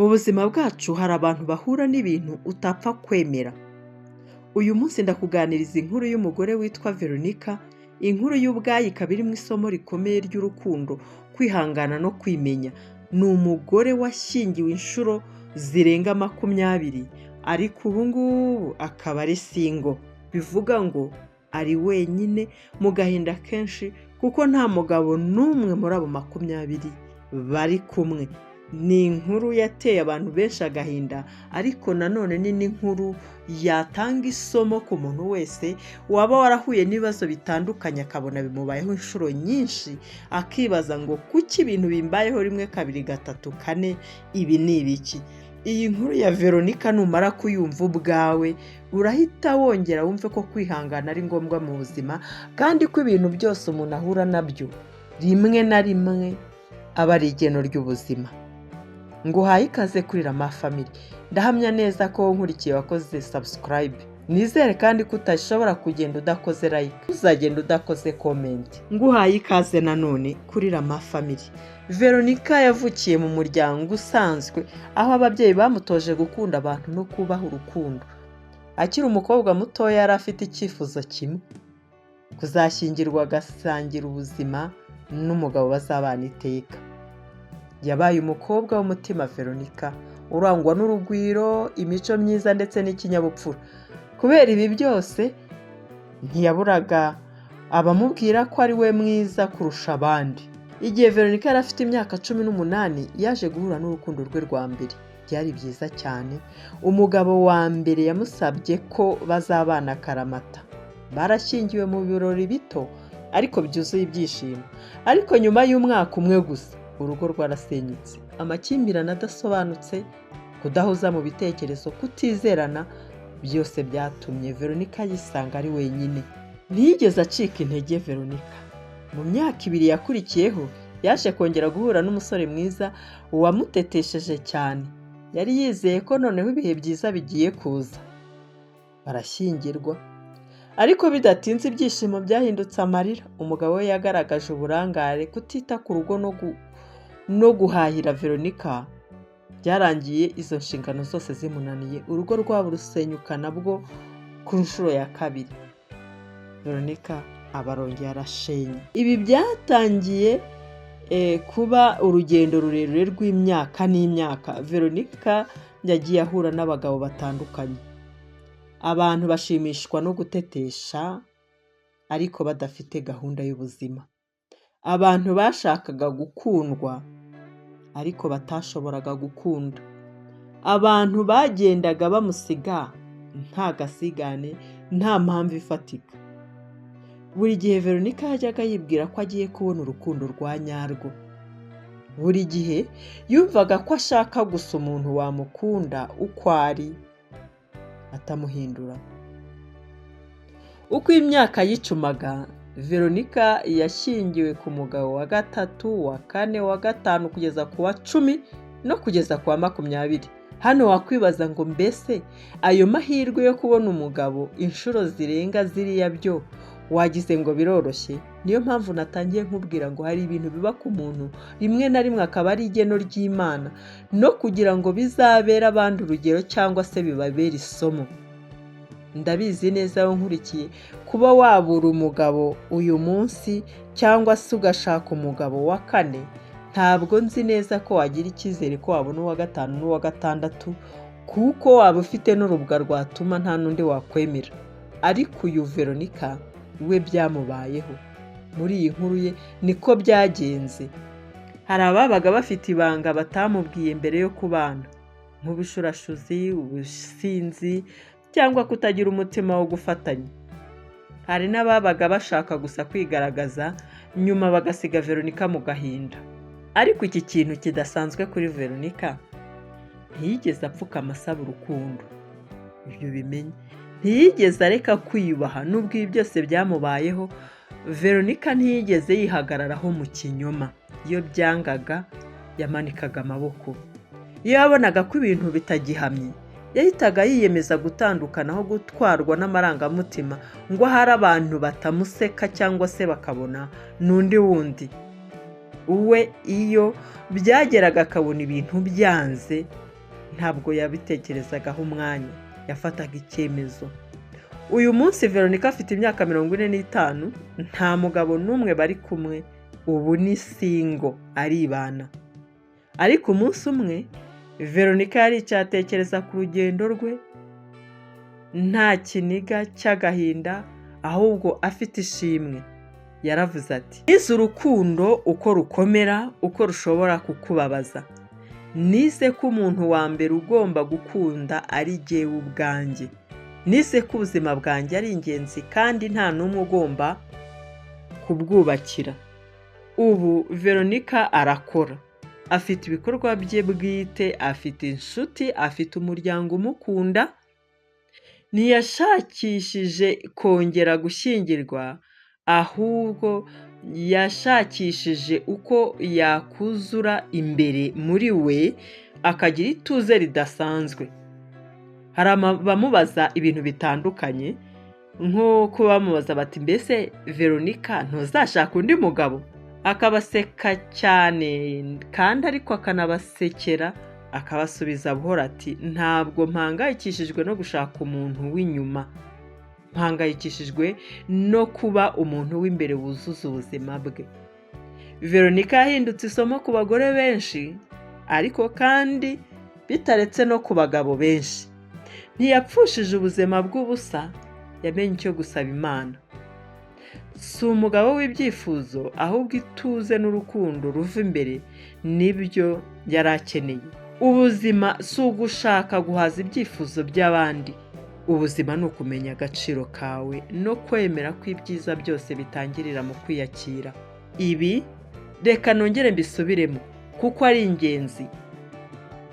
Mu buzima bwacu hari abantu bahura n'ibintu utapfa kwemera. Uyu munsi ndakuganiriza inkuru y'umugore witwa Veronica, inkuru y'ubwayo ikaba irimo isomo rikomeye ry'urukundo, kwihangana no kwimenya. Ni umugore washyingiwe inshuro zirenga 20, ariko ubu ngubu akaba ari single. Bivuga ngo ari wenyine mu gahinda kenshi kuko nta mugabo n'umwe muri abo 20 bari kumwe. Ni inkuru yateye abantu benshi agahinda, ariko nanone ni n'inkuru yatanga isomo ku muntu wese waba warahuye n'ibibazo bitandukanye akabona bimubayeho inshuro nyinshi, akibaza ngo kuki ibintu bimbayeho 1, 2, 3, 4 ibi ni ibiki. Iyi nkuru ya Veronica numara kuyumva ubwawe urahita wongera wumve ko kwihangana ari ngombwa mu buzima, kandi ko ibintu byose umuntu ahura nabyo rimwe na rimwe aba ari igeno ry'ubuzima. Nguhaye ikaze kuri Rama Family. Ndahamya neza ko nkurikiye wakoze subscribe. Nizere kandi ko utashobora kugenda udakoze like, uzagenda udakoze comment. Nguhaye ikaze nanone kuri Rama Family. Veronica yavukiye mu muryango usanzwe, aho ababyeyi bamutoje gukunda abantu no kubaha urukundo. Akiri umukobwa muto yari afite icyifuzo kimwe: kuzashyingirwa agasangira ubuzima n'umugabo bazabana iteka. Yabaye umukobwa w'umutima Veronica, urangwa n'urugwiro, imico myiza ndetse n'ikinyabupfura. Kubera ibi byose ntiyaburaga abamubwira ko ari we mwiza kurusha abandi. Igihe Veronica yari afite imyaka 18 yaje guhura n'urukundo rwe rwa mbere. Byari byiza cyane. Umugabo wa mbere yamusabye ko bazabana akaramata. Barashyingiwe mu birori bito ariko byuzuye ibyishimo. Ariko nyuma y'umwaka umwe gusa urugo rwarasenyutse. Amakimbirane adasobanutse, kudahuza mu bitekerezo, kutizerana, byose byatumye Veronica yisanga ari wenyine. Ntiyigeze acika intege. Veronica mu myaka 2 yakurikiyeho yaje kongera guhura n'umusore mwiza wamutetesheje cyane. Yari yizeye ko noneho ibihe byiza bigiye kuza. Barashyingirwa, ariko bidatinze ibyishimo byahindutse amarira. Umugabo we yagaragaje uburangare, kutita ku rugo no guhahira Veronica. Byarangiye izo nshingano zose zimunaniye. Urugo rwabo rusenyuka nabwo ku nshuro ya 2. Veronica abarongeye arashenye. Ibi byatangiye kuba urugendo rurerure rw'imyaka n'imyaka. Veronica yagiye ahura n'abagabo batandukanye. Abantu bashimishwa no gutetesha ariko badafite gahunda y'ubuzima. Abantu bashakaga gukundwa ariko batashoboraga gukunda. Abantu bagendaga bamusiga nta gasigane, nta mpamvu ifatika. Buri gihe Veronica yajyaga yibwira ko agiye kubona urukundo rwa nyarwo. Buri gihe yumvaga ko ashaka gusa umuntu wamukunda uko ari, atamuhindura. Uko imyaka yicumaga, Veronica yashyingiwe ku mugabo wa 3, wa 4, wa 5 kugeza ku wa 10 no kugeza ku wa 20. Hano wakwibaza ngo mbese ayo mahirwe yo kubona umugabo inshuro zirenga ziriya byo wagize ngo biroroshye? Niyo mpamvu natangiye nkubwira ngo hari ibintu biba ku muntu rimwe na rimwe akaba ari igeno ry'Imana, no kugira ngo bizabera abandi urugero cyangwa se bibabera isomo. Ndabizi neza aho nkurikiye kuba wabura umugabo uyu munsi cyangwa se ugashaka umugabo wa 4, ntabwo nzi neza ko wagira icyizere ko wabona uwa 5 n'uwa 6, kuko waba ufite n'urubwa rwatuma nta n'undi wakwemera. Ariko uyu Veronica we byamubayeho. Muri iyi nkuru ye niko byagenze. Hari ababaga bafite ibanga batamubwiye mbere yo kubana, nk'ubushurashuzi, ubusinzi cyangwa kutagira umutima wo gufatanya. Hari n'ababaga bashaka gusa kwigaragaza, nyuma bagasiga Veronica mu gahinda. Ariko iki kintu kidasanzwe kuri Veronica, ntiyigeze apfukama asaba urukundo. Ibyo bimenye. Ntiyigeze areka kwiyubaha. Nubwo ibi byose byamubayeho, Veronica ntiyigeze yihagararaho mu kinyoma. Iyo byangaga yamanikaga amaboko. Iyo yabonaga ko ibintu bitagihamye, yahitaga yiyemeza gutandukana aho gutwarwa n'amarangamutima ngo hari abantu batamuseka cyangwa se bakabona n'undi wundi. Uwe iyo byageraga akabona ibintu byanze, ntabwo yabitekerezagaho umwanya, yafataga icyemezo. Uyu munsi Veronica afite imyaka 45, nta mugabo n'umwe bari kumwe, ubu ni single, aribana. Ariko umunsi umwe Veronica yari icyatekereza ku rugendo rwe, nta kiniga cy'agahinda, ahubwo afite ishimwe. Yaravuze ati, nize urukundo uko rukomera, uko rushobora kukubabaza. Nize ko umuntu wa mbere ugomba gukunda ari jyewe ubwanjye. Nize ko ubuzima bwanjye ari ingenzi kandi nta n'umwe ugomba kubwubakira. Ubu Veronica arakora, afite ibikorwa bye bwite, afite inshuti, afite umuryango umukunda. Ntiyashakishije kongera gushyingirwa, ahubwo yashakishije uko yakuzura imbere muri we akagira ituze ridasanzwe. Hari abamubaza ibintu bitandukanye, nko kuba bamubaza bati, mbese Veronica ntuzashaka undi mugabo? Akabaseka cyane kandi ariko akanabasekera, akabasubiza buhoro ati, ntabwo mpangayikishijwe no gushaka umuntu w'inyuma, mpangayikishijwe no kuba umuntu w'imbere wuzuza ubuzima bwe. Veronica yahindutse isomo ku bagore benshi, ariko kandi bitaretse no ku bagabo benshi. Ntiyapfushije ubuzima bw'ubusa, yamenye icyo gusaba Imana. Si umugabo w'ibyifuzo, ahubwo ituze n'urukundo ruva imbere nibyo yari akeneye. Ubuzima si ugushaka guhaza ibyifuzo by'abandi. Ubuzima ni ukumenya agaciro kawe no kwemera ko ibyiza byose bitangirira mu kwiyakira. Ibi reka nongere mbisubiremo kuko ari ingenzi.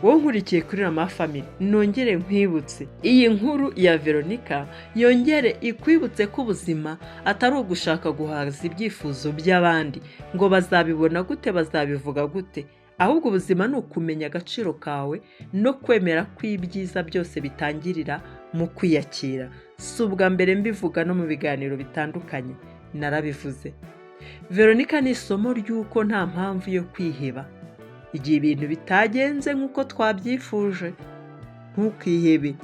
Wowe nkurikiye kuri Rama Family, nongere nkwibutse iyi nkuru ya Veronica, yongere ikwibutse ko ubuzima atari ugushaka guhaza ibyifuzo by'abandi ngo bazabibona gute, bazabivuga gute. Ahubwo ubuzima ni ukumenya agaciro kawe no kwemera ko ibyiza byose bitangirira mu kwiyakira. Si ubwa mbere mbivuga no mu biganiro bitandukanye, narabivuze. Veronica ni isomo ry'uko nta mpamvu yo kwiheba. Igihe ibintu bitagenze nk'uko twabyifuje, ntukihebe.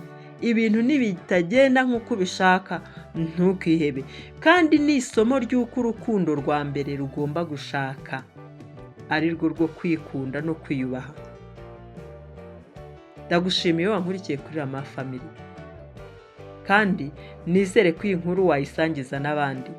Ibintu nibitagenda nk'uko ubishaka, ntukihebe. Kandi ni isomo ry'uko urukundo rwa mbere rugomba gushaka ari rwo rwo kwikunda no kwiyubaha. Ndagushimiye wankurikiye kuri Rama Family, kandi nizere ko iyi nkuru wayisangiza n'abandi.